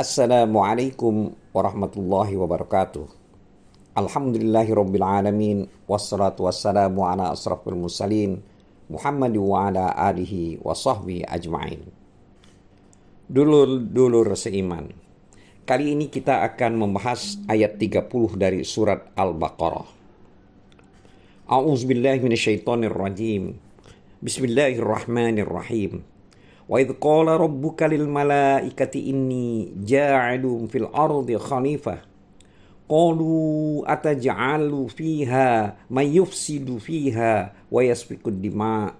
Assalamualaikum warahmatullahi wabarakatuh. Alhamdulillahirabbil alamin wassalatu wassalamu ala asrafil mursalin Muhammad wa ala alihi wa sahbihi ajma'in. Dulur-dulur seiman. Kali ini kita akan membahas ayat 30 dari surat Al-Baqarah. A'udzubillahi minasyaitonir rajim. Bismillahirrahmanirrahim. Wa idh qala rabbuka lil malaikati inni ja'ilun fil ardi khalifah qalu ataj'alu fiha may yufsidu fiha wa yasfiku dima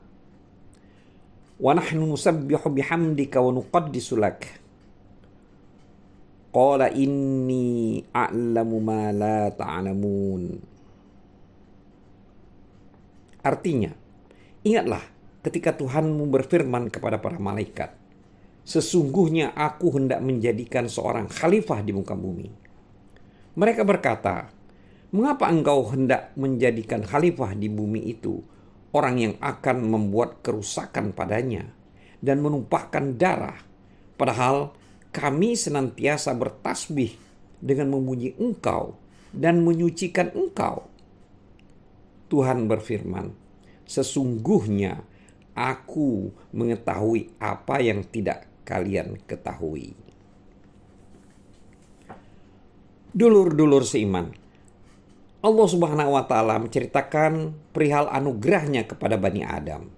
wa nahnu nusabbihu bihamdika wa nuqaddisu lak qala inni a'lamu ma la ta'lamun. Artinya, ingatlah ketika Tuhanmu berfirman kepada para malaikat, sesungguhnya aku hendak menjadikan seorang khalifah di muka bumi. Mereka berkata, mengapa engkau hendak menjadikan khalifah di bumi itu orang yang akan membuat kerusakan padanya dan menumpahkan darah, padahal kami senantiasa bertasbih dengan memuji engkau dan menyucikan engkau. Tuhan berfirman, sesungguhnya aku mengetahui apa yang tidak kalian ketahui. Dulur-dulur seiman, Allah Subhanahu wa Ta'ala menceritakan perihal anugerahnya kepada Bani Adam,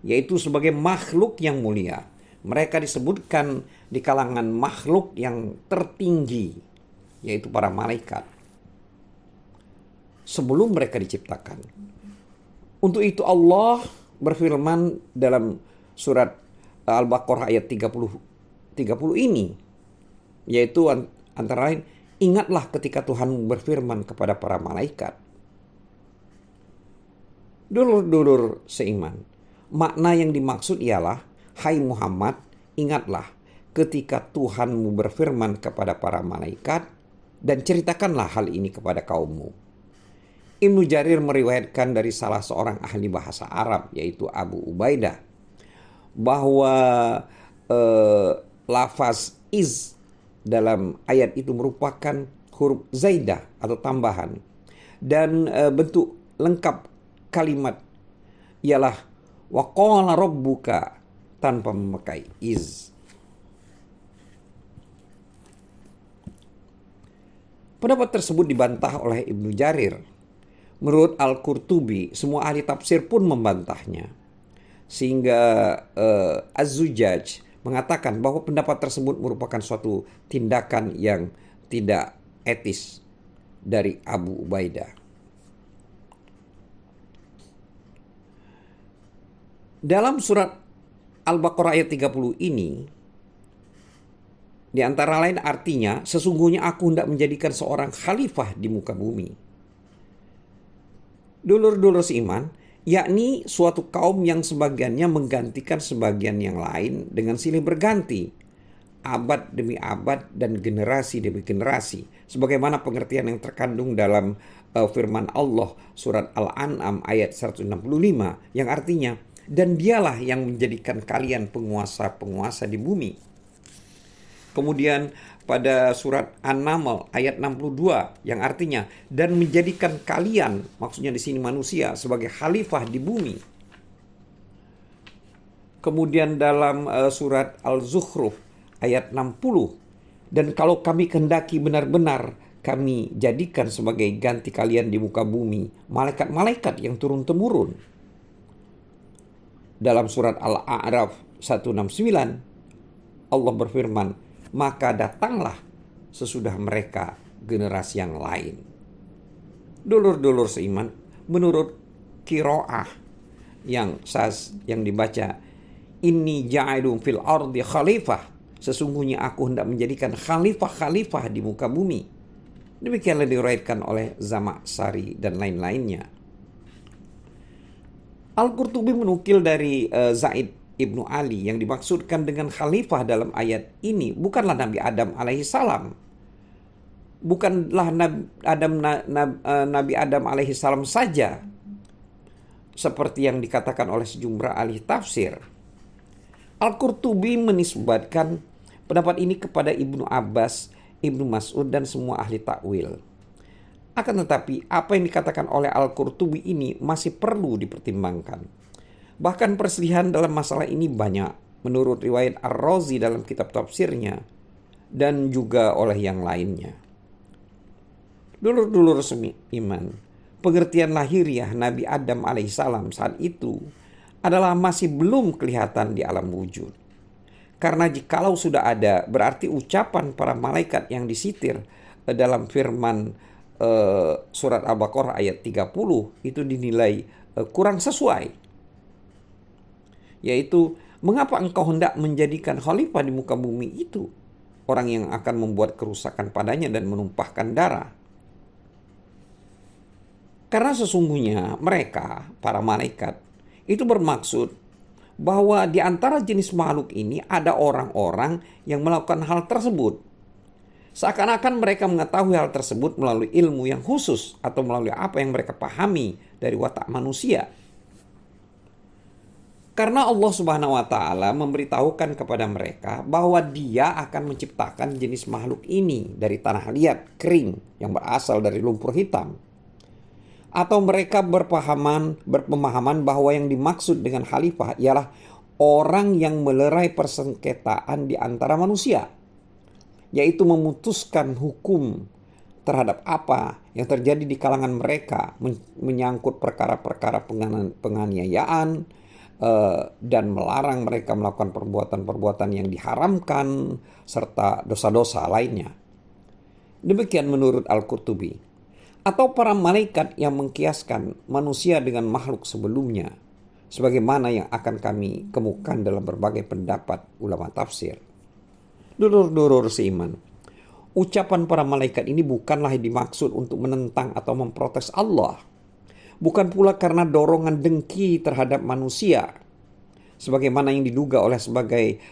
yaitu sebagai makhluk yang mulia. Mereka disebutkan di kalangan makhluk yang tertinggi, yaitu para malaikat, sebelum mereka diciptakan. Untuk itu Allah berfirman dalam surat Al-Baqarah ayat 30 ini, yaitu antara lain, ingatlah ketika Tuhan berfirman kepada para malaikat. Dulur-dulur seiman, makna yang dimaksud ialah, hai Muhammad, ingatlah ketika Tuhanmu berfirman kepada para malaikat dan ceritakanlah hal ini kepada kaummu. Ibnu Jarir meriwayatkan dari salah seorang ahli bahasa Arab, yaitu Abu Ubaidah, bahwa lafaz iz dalam ayat itu merupakan huruf zaidah atau tambahan, dan bentuk lengkap kalimat ialah wa qala rabbuka tanpa memakai iz. Pendapat tersebut dibantah oleh Ibnu Jarir. Menurut Al-Qurtubi, semua ahli tafsir pun membantahnya. Sehingga Az-Zujaj mengatakan bahwa pendapat tersebut merupakan suatu tindakan yang tidak etis dari Abu Ubaidah. Dalam surat Al-Baqarah ayat 30 ini, di antara lain artinya, sesungguhnya aku hendak menjadikan seorang khalifah di muka bumi. Dulur-dulur seiman, yakni suatu kaum yang sebagiannya menggantikan sebagian yang lain dengan silih berganti, abad demi abad dan generasi demi generasi, sebagaimana pengertian yang terkandung dalam firman Allah surat Al-An'am ayat 165 yang artinya, dan dialah yang menjadikan kalian penguasa-penguasa di bumi. Kemudian pada surat An-Naml ayat 62 yang artinya, dan menjadikan kalian, maksudnya di sini manusia, sebagai khalifah di bumi. Kemudian dalam surat Al-Zukhruf ayat 60, dan kalau kami kehendaki benar-benar, kami jadikan sebagai ganti kalian di muka bumi malaikat-malaikat yang turun-temurun. Dalam surat Al-A'raf 169 Allah berfirman, maka datanglah sesudah mereka generasi yang lain. Dulur-dulur seiman, menurut qiraah yang sahih yang dibaca, inni ja'ilun fil ardi khalifah, sesungguhnya aku hendak menjadikan khalifah-khalifah di muka bumi. Demikianlah diriwayatkan oleh Zamakhsyari dan lain-lainnya. Al-Qurtubi menukil dari Zaid Ibnu Ali yang dimaksudkan dengan khalifah dalam ayat ini bukanlah Nabi Adam alaihi salam. Bukanlah Nabi Adam alaihi salam saja, seperti yang dikatakan oleh sejumlah ahli tafsir. Al-Qurtubi menisbatkan pendapat ini kepada Ibnu Abbas, Ibnu Mas'ud, dan semua ahli takwil. Akan tetapi apa yang dikatakan oleh Al-Qurtubi ini masih perlu dipertimbangkan. Bahkan perselisihan dalam masalah ini banyak menurut riwayat Ar-Razi dalam kitab tafsirnya dan juga oleh yang lainnya. Dulur-dulur seiman, pengertian lahiriah Nabi Adam alaihissalam saat itu adalah masih belum kelihatan di alam wujud. Karena jikalau sudah ada, berarti ucapan para malaikat yang disitir dalam firman surat Al-Baqarah ayat 30 itu dinilai kurang sesuai. Yaitu, mengapa engkau hendak menjadikan khalifah di muka bumi itu orang yang akan membuat kerusakan padanya dan menumpahkan darah? Karena sesungguhnya mereka, para malaikat, itu bermaksud bahwa di antara jenis makhluk ini ada orang-orang yang melakukan hal tersebut. Seakan-akan mereka mengetahui hal tersebut melalui ilmu yang khusus atau melalui apa yang mereka pahami dari watak manusia. Karena Allah Subhanahu wa Ta'ala memberitahukan kepada mereka bahwa Dia akan menciptakan jenis makhluk ini dari tanah liat kering yang berasal dari lumpur hitam. Atau mereka berpemahaman bahwa yang dimaksud dengan khalifah ialah orang yang melerai persengketaan di antara manusia, yaitu memutuskan hukum terhadap apa yang terjadi di kalangan mereka, menyangkut perkara-perkara penganiayaan, dan melarang mereka melakukan perbuatan-perbuatan yang diharamkan serta dosa-dosa lainnya. Demikian menurut Al-Qurtubi. Atau para malaikat yang mengkiaskan manusia dengan makhluk sebelumnya, sebagaimana yang akan kami kemukakan dalam berbagai pendapat ulama tafsir. Dulur-dulur seiman, ucapan para malaikat ini bukanlah dimaksud untuk menentang atau memprotes Allah. Bukan pula karena dorongan dengki terhadap manusia, sebagaimana yang diduga oleh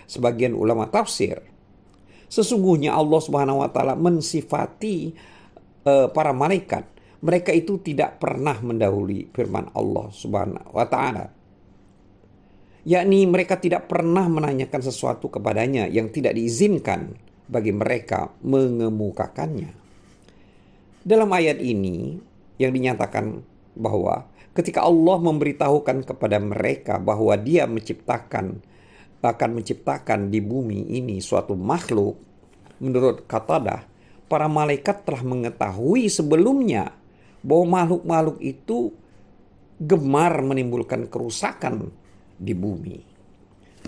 sebagian ulama tafsir. Sesungguhnya Allah Subhanahu wa Ta'ala mensifati para malaikat, mereka itu tidak pernah mendahului firman Allah Subhanahu wa Ta'ala, yakni mereka tidak pernah menanyakan sesuatu kepadanya yang tidak diizinkan bagi mereka mengemukakannya. Dalam ayat ini yang dinyatakan bahwa ketika Allah memberitahukan kepada mereka bahwa Dia akan menciptakan di bumi ini suatu makhluk, menurut Qatadah, para malaikat telah mengetahui sebelumnya bahwa makhluk-makhluk itu gemar menimbulkan kerusakan di bumi.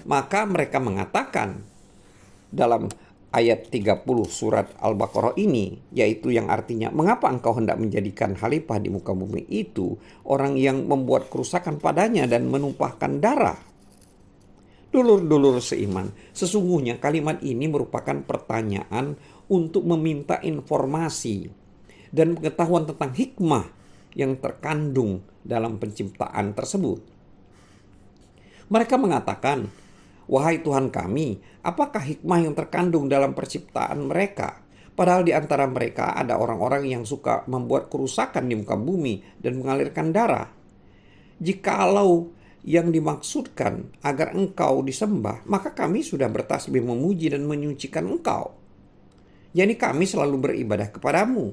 Maka mereka mengatakan dalam ayat 30 surat Al-Baqarah ini, yaitu yang artinya, mengapa engkau hendak menjadikan khalifah di muka bumi itu orang yang membuat kerusakan padanya dan menumpahkan darah? Dulur-dulur seiman, sesungguhnya kalimat ini merupakan pertanyaan untuk meminta informasi dan pengetahuan tentang hikmah yang terkandung dalam penciptaan tersebut. Mereka mengatakan, wahai Tuhan kami, apakah hikmah yang terkandung dalam penciptaan mereka? Padahal di antara mereka ada orang-orang yang suka membuat kerusakan di muka bumi dan mengalirkan darah. Jikalau yang dimaksudkan agar engkau disembah, maka kami sudah bertasbih memuji dan menyucikan engkau. Yani kami selalu beribadah kepadamu,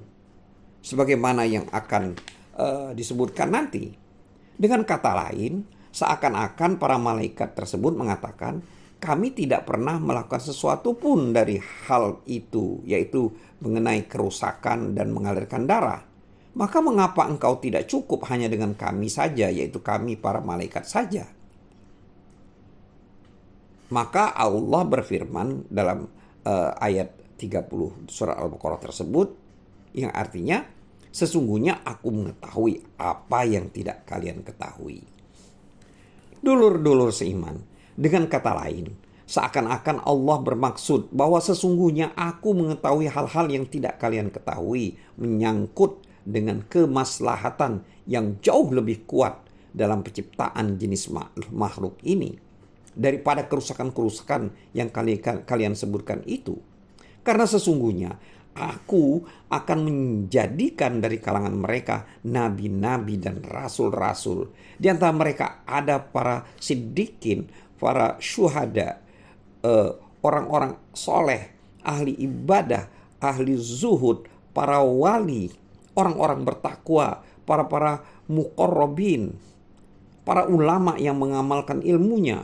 sebagaimana yang akan disebutkan nanti. Dengan kata lain, seakan-akan para malaikat tersebut mengatakan, kami tidak pernah melakukan sesuatu pun dari hal itu, yaitu mengenai kerusakan dan mengalirkan darah. Maka mengapa engkau tidak cukup hanya dengan kami saja, yaitu kami para malaikat saja? Maka Allah berfirman dalam ayat 30 surat Al-Baqarah tersebut, yang artinya, sesungguhnya aku mengetahui apa yang tidak kalian ketahui. Dulur-dulur seiman, dengan kata lain, seakan-akan Allah bermaksud bahwa sesungguhnya aku mengetahui hal-hal yang tidak kalian ketahui, menyangkut dengan kemaslahatan yang jauh lebih kuat dalam penciptaan jenis makhluk ini daripada kerusakan-kerusakan yang kalian sebutkan itu. Karena sesungguhnya aku akan menjadikan dari kalangan mereka nabi-nabi dan rasul-rasul. Di antara mereka ada para siddiqin, para syuhada, orang-orang soleh, ahli ibadah, ahli zuhud, para wali, orang-orang bertakwa, para muqarrabin, para ulama yang mengamalkan ilmunya,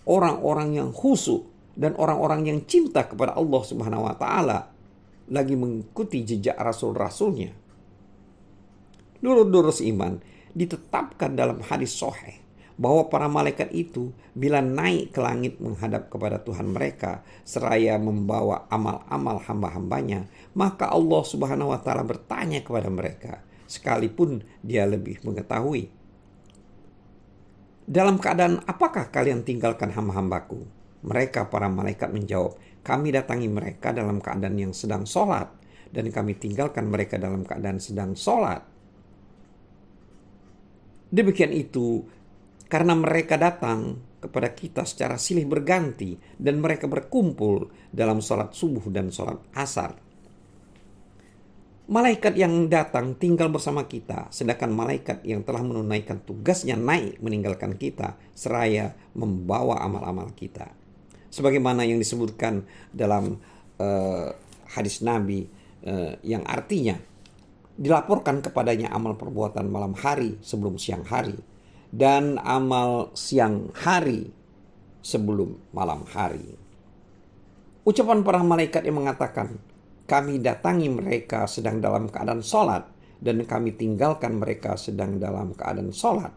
orang-orang yang khusyuk, dan orang-orang yang cinta kepada Allah Subhanahu wa taala, lagi mengikuti jejak rasul-rasulnya. Dulur-dulur seiman, ditetapkan dalam hadis sahih bahwa para malaikat itu bila naik ke langit menghadap kepada Tuhan mereka seraya membawa amal-amal hamba-hambanya, maka Allah Subhanahu wa taala bertanya kepada mereka, sekalipun dia lebih mengetahui, dalam keadaan apakah kalian tinggalkan hamba-hambaku? Mereka para malaikat menjawab, kami datangi mereka dalam keadaan yang sedang sholat, dan kami tinggalkan mereka dalam keadaan sedang sholat. Demikian itu, karena mereka datang kepada kita secara silih berganti dan mereka berkumpul dalam sholat subuh dan sholat asar. Malaikat yang datang tinggal bersama kita, sedangkan malaikat yang telah menunaikan tugasnya naik meninggalkan kita, seraya membawa amal-amal kita. Sebagaimana yang disebutkan dalam hadis Nabi yang artinya, dilaporkan kepadanya amal perbuatan malam hari sebelum siang hari, dan amal siang hari sebelum malam hari. Ucapan para malaikat yang mengatakan, kami datangi mereka sedang dalam keadaan sholat, dan kami tinggalkan mereka sedang dalam keadaan sholat,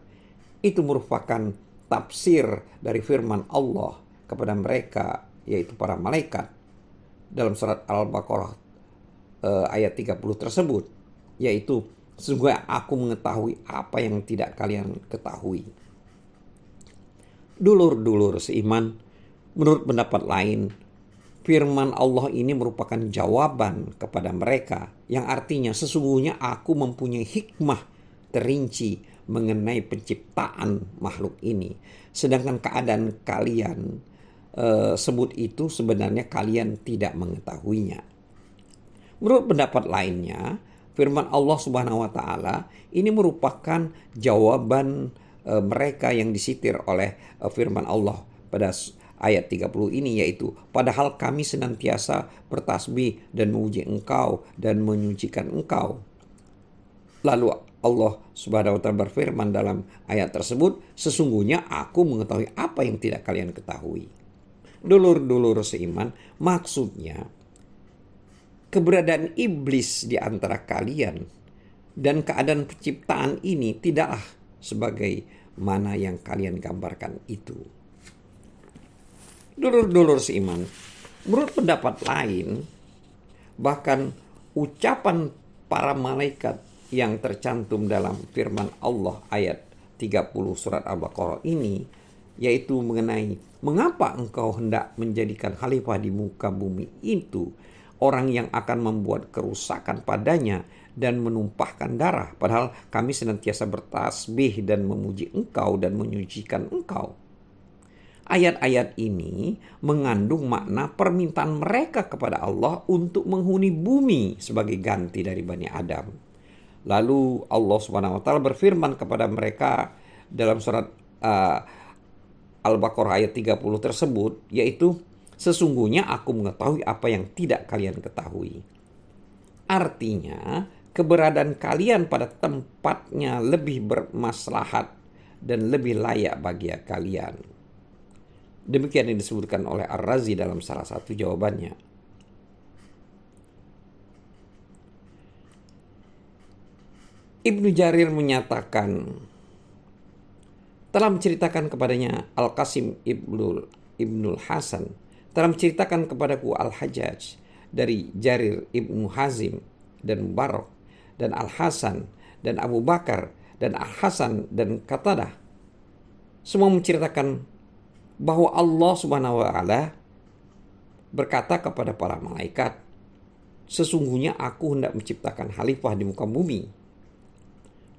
itu merupakan tafsir dari firman Allah kepada mereka, yaitu para malaikat, dalam surat Al-Baqarah ayat 30 tersebut, yaitu sesungguhnya aku mengetahui apa yang tidak kalian ketahui. Dulur-dulur seiman, menurut pendapat lain, firman Allah ini merupakan jawaban kepada mereka, yang artinya sesungguhnya aku mempunyai hikmah terinci mengenai penciptaan makhluk ini, sedangkan keadaan kalian sebut itu sebenarnya kalian tidak mengetahuinya. Menurut pendapat lainnya, firman Allah Subhanahu wa taala ini merupakan jawaban mereka yang disitir oleh firman Allah pada ayat 30 ini, yaitu padahal kami senantiasa bertasbih dan memuji engkau dan menyucikan engkau. Lalu Allah Subhanahu wa taala berfirman dalam ayat tersebut, sesungguhnya aku mengetahui apa yang tidak kalian ketahui. Dulur-dulur seiman, maksudnya keberadaan iblis di antara kalian dan keadaan penciptaan ini tidaklah sebagai mana yang kalian gambarkan itu. Dulur-dulur seiman, menurut pendapat lain, bahkan ucapan para malaikat yang tercantum dalam firman Allah ayat 30 surat Al-Baqarah ini, yaitu mengenai mengapa engkau hendak menjadikan khalifah di muka bumi itu orang yang akan membuat kerusakan padanya dan menumpahkan darah, padahal kami senantiasa bertasbih dan memuji engkau dan menyucikan engkau. Ayat-ayat ini mengandung makna permintaan mereka kepada Allah untuk menghuni bumi sebagai ganti dari Bani Adam. Lalu Allah Subhanahu wa taala berfirman kepada mereka dalam surat Al-Baqarah ayat 30 tersebut, yaitu sesungguhnya aku mengetahui apa yang tidak kalian ketahui. Artinya, keberadaan kalian pada tempatnya lebih bermaslahat dan lebih layak bagi kalian. Demikian yang disebutkan oleh Ar-Razi dalam salah satu jawabannya. Ibnu Jarir menyatakan, telah menceritakan kepadanya Al-Qasim Ibnul Hasan, telah menceritakan kepadaku Al-Hajjaj dari Jarir Ibnu Hazim dan Mubarak dan Al-Hasan dan Abu Bakar dan Al-Hasan dan Qatadah. Semua menceritakan bahwa Allah Subhanahu wa taala berkata kepada para malaikat, sesungguhnya aku hendak menciptakan khalifah di muka bumi.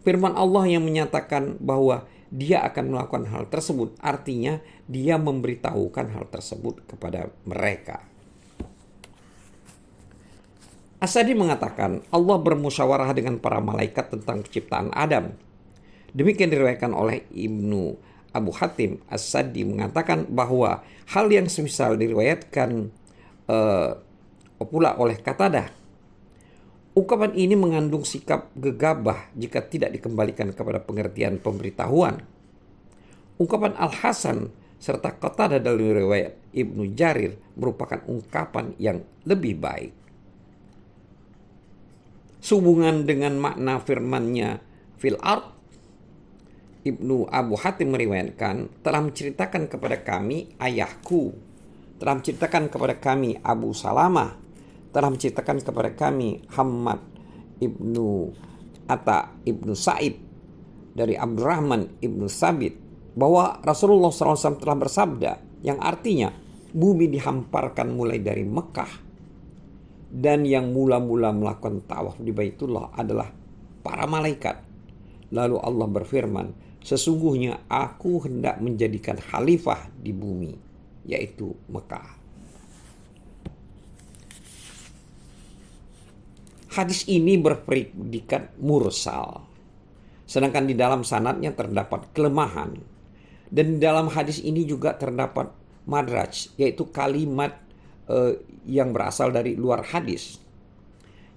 Firman Allah yang menyatakan bahwa dia akan melakukan hal tersebut, artinya dia memberitahukan hal tersebut kepada mereka. As-Sadi mengatakan Allah bermusyawarah dengan para malaikat tentang penciptaan Adam. Demikian diriwayatkan oleh Ibnu Abu Hatim As-Saddi mengatakan bahwa hal yang semisal diriwayatkan pula oleh Qatadah. Ungkapan ini mengandung sikap gegabah jika tidak dikembalikan kepada pengertian pemberitahuan. Ungkapan Al-Hasan serta Qatadah dalam riwayat Ibnu Jarir merupakan ungkapan yang lebih baik. Sehubungan dengan makna firman-Nya fil ard, Ibnu Abu Hatim meriwayatkan, telah menceritakan kepada kami ayahku, telah menceritakan kepada kami Abu Salamah, telah menceritakan kepada kami Hammad Ibnu Atta Ibnu Sa'id dari Abdurrahman Ibnu Sabit, bahwa Rasulullah SAW telah bersabda, yang artinya bumi dihamparkan mulai dari Mekah, dan yang mula-mula melakukan tawaf di Baitullah adalah para malaikat. Lalu Allah berfirman, sesungguhnya aku hendak menjadikan khalifah di bumi, yaitu Mekah. Hadis ini berpredikat mursal, sedangkan di dalam sanadnya terdapat kelemahan. Dan di dalam hadis ini juga terdapat madraj, yaitu kalimat yang berasal dari luar hadis,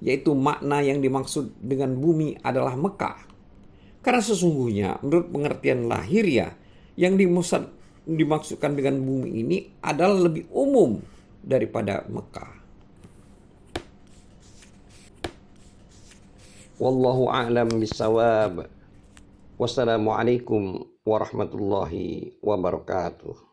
yaitu makna yang dimaksud dengan bumi adalah Mekah. Karena sesungguhnya menurut pengertian lahiriah yang dimaksudkan dengan bumi ini adalah lebih umum daripada Mekah. Wallahu a'lam bishawab. Wassalamualaikum warahmatullahi wabarakatuh.